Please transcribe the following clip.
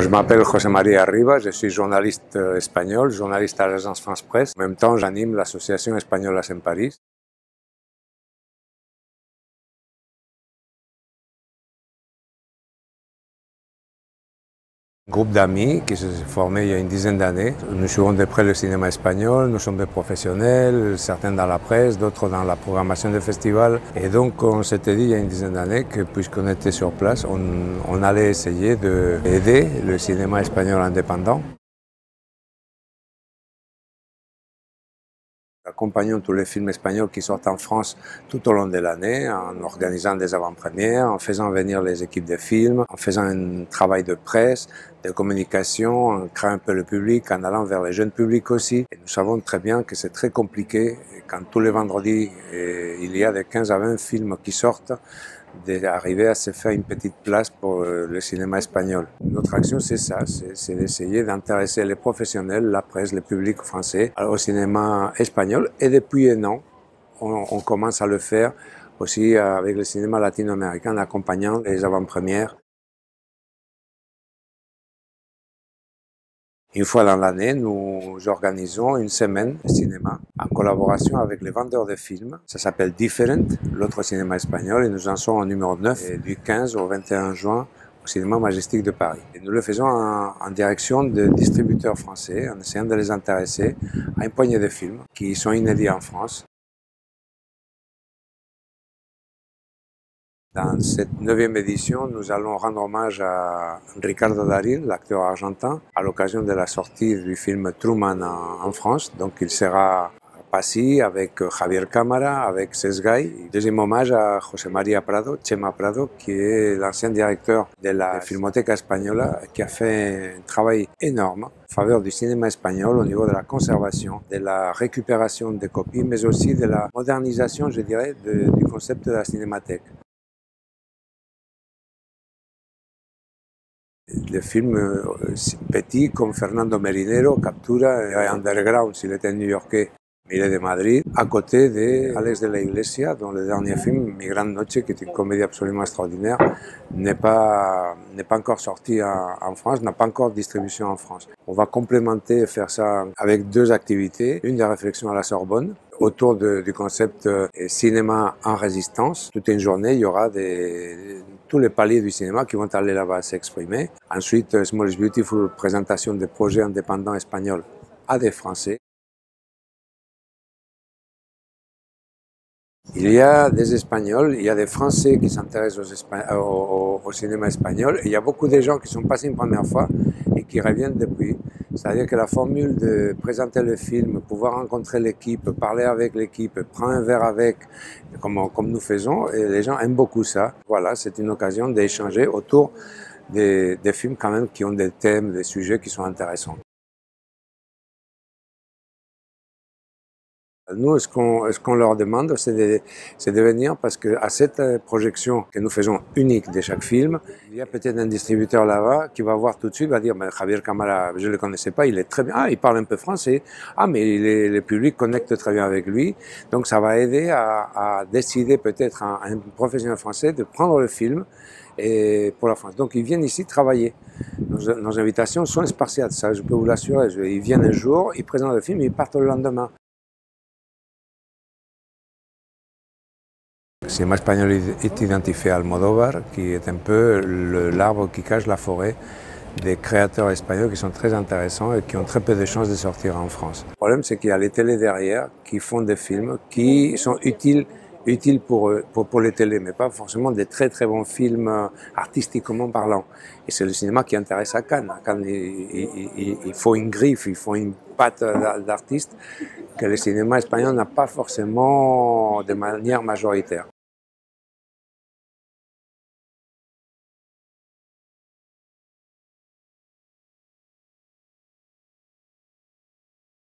Je m'appelle José María Rivas, je suis journaliste espagnol, journaliste à l'agence France Presse. En même temps, j'anime l'association Españolas en Paris. Un groupe d'amis qui s'est formé il y a une dizaine d'années. Nous suivons de près le cinéma espagnol, nous sommes des professionnels, certains dans la presse, d'autres dans la programmation des festivals. Et donc on s'était dit il y a une dizaine d'années que puisqu'on était sur place, on allait essayer d'aider le cinéma espagnol indépendant. Accompagnons tous les films espagnols qui sortent en France tout au long de l'année en organisant des avant-premières, en faisant venir les équipes de films, en faisant un travail de presse, de communication, en créant un peu le public, en allant vers les jeunes publics aussi. Et nous savons très bien que c'est très compliqué quand tous les vendredis il y a de 15 à 20 films qui sortent, d'arriver à se faire une petite place pour le cinéma espagnol. Notre action, c'est ça, c'est d'essayer d'intéresser les professionnels, la presse, le public français au cinéma espagnol. Et depuis un an, on commence à le faire aussi avec le cinéma latino-américain, en accompagnant les avant-premières. Une fois dans l'année, nous organisons une semaine de cinéma en collaboration avec les vendeurs de films. Ça s'appelle Different, l'autre cinéma espagnol, et nous en sommes au numéro 9 du 15 au 21 juin au cinéma Majestic de Paris. Et nous le faisons en direction de distributeurs français, en essayant de les intéresser à une poignée de films qui sont inédits en France. Dans cette 9e édition, nous allons rendre hommage à Ricardo Darín, l'acteur argentin, à l'occasion de la sortie du film Truman en France. Donc il sera à Passy avec Javier Cámara, avec Sesgay. Deuxième hommage à José María Prado, Chema Prado, qui est l'ancien directeur de la Filmoteca Española, qui a fait un travail énorme en faveur du cinéma espagnol au niveau de la conservation, de la récupération des copies, mais aussi de la modernisation, je dirais, du concept de la cinémathèque. Des films petits comme Fernando Melinero, Captura, Underground, s'il était new-yorkais, mais il est de Madrid, à côté d'Alex de la Iglesia, dont le dernier film, Mi Gran Noche, qui est une comédie absolument extraordinaire, n'est pas encore sorti en France, n'a pas encore de distribution en France. On va complémenter et faire ça avec deux activités. Une de réflexion à la Sorbonne, autour du concept cinéma en résistance. Toute une journée, il y aura tous les paliers du cinéma qui vont aller là-bas s'exprimer. Ensuite, Small is Beautiful, présentation des projets indépendants espagnols à des Français. Il y a des Espagnols, il y a des Français qui s'intéressent au cinéma espagnol, et il y a beaucoup de gens qui sont passés une première fois et qui reviennent depuis. C'est-à-dire que la formule de présenter le film, pouvoir rencontrer l'équipe, parler avec l'équipe, prendre un verre avec, comme nous faisons, et les gens aiment beaucoup ça. Voilà, c'est une occasion d'échanger autour des films quand même qui ont des thèmes, des sujets qui sont intéressants. Nous, ce qu'on leur demande, c'est de venir parce qu'à cette projection que nous faisons unique de chaque film, il y a peut-être un distributeur là-bas qui va voir tout de suite, va dire, mais Javier Cámara, je ne le connaissais pas, il est très bien, ah, il parle un peu français, ah, mais le public connecte très bien avec lui, donc ça va aider à décider peut-être à un professionnel français de prendre le film et pour la France. Donc ils viennent ici travailler. Nos invitations sont spartiates, ça je peux vous l'assurer. Ils viennent un jour, ils présentent le film, ils partent le lendemain. Le cinéma espagnol est identifié à Almodóvar, qui est un peu l'arbre qui cache la forêt des créateurs espagnols qui sont très intéressants et qui ont très peu de chances de sortir en France. Le problème, c'est qu'il y a les télés derrière qui font des films qui sont utiles pour les télés, mais pas forcément des très très bons films artistiquement parlant. Et c'est le cinéma qui intéresse à Cannes. À Cannes, il faut une griffe, il faut une patte d'artiste que le cinéma espagnol n'a pas forcément de manière majoritaire.